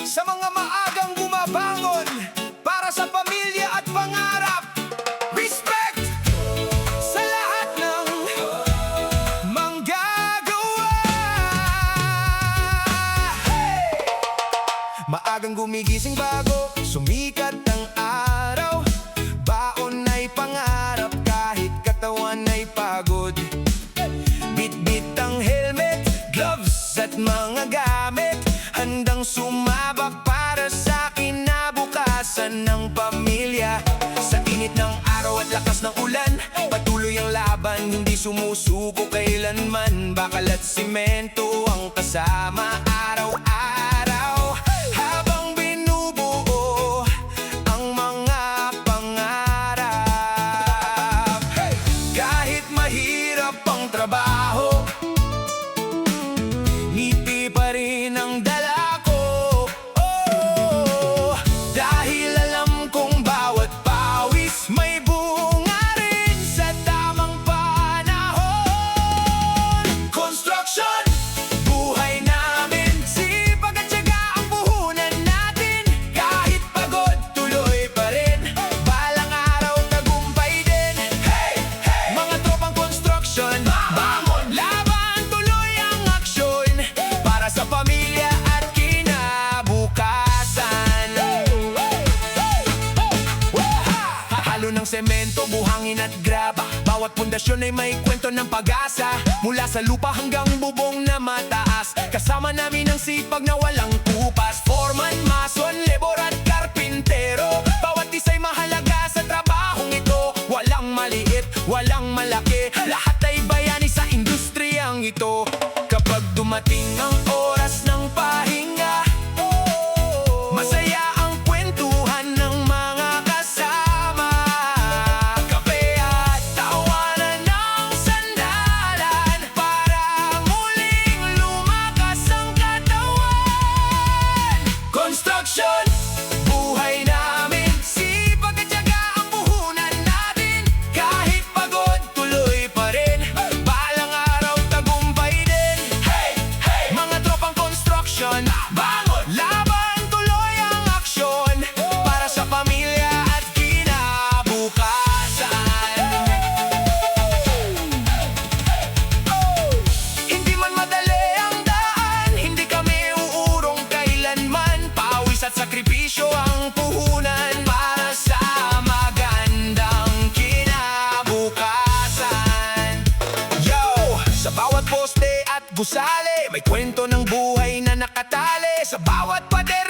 Sa mga maagang bumabangon para sa pamilya at pangarap. Respect sa lahat ng manggagawa. Maagang gumigising bago sumikat ang araw. Baon ay pangarap kahit katawan ay pagod. Bit-bit ang helmet, gloves at mga gamit, handang sumabak para sa kinabukasan ng pamilya. Sa init ng araw at lakas ng ulan, patuloy ang laban, hindi sumusuko kailanman. Bakal at simento ang kasama araw-araw, habang binubuo ang mga pangarap. Kahit mahirap ang trabaho, ngiti pa rin ang dala ko. Oh, dahil alam kong bawat pawis may bunga rin sa tamang panahon. Construction, buhay namin, sipag at tiyaga ang puhunan natin. Kahit pagod, tuloy pa rin, balang araw tagumpay din. Hey, hey! Mga tropang construction, bangon, laban, tuloy ang aksyon para sa pamilya at kinabukasan. Halo ng semento, buhangin at graba, bawat pundasyon ay may kwento ng pag-asa. Mula sa lupa hanggang bubong na mataas, kasama namin ang sipag na walang kupas. Foreman, mason, lebor at karpintero, bawat isa'y mahalaga sa trabahong ito. Walang maliit, walang malaki, lahat ay bayani sa industriyang ito. Kapag dumating ang oras ng pahinga, masaya ang kwentuhan ng mga kasama. Kape at tawanan ng sandalan para muling lumakas ang katawan. Construction, buhay namin, sipag at tiyaga ang puhunan natin. Kahit pagod, tuloy pa rin, balang araw tagumpay din. Hey, hey! Mga tropang construction, bangon, laban, tuloy ang aksyon para sa pamilya at kinabukasan. Hindi man madali ang daan, hindi kami uurong kailanman. Pawis at sakripisyo ang puhunan para sa magandang kinabukasan. Yo! Sa bawat poste at gusali, may kwento ng buhay na nakatali. Sa bawat pader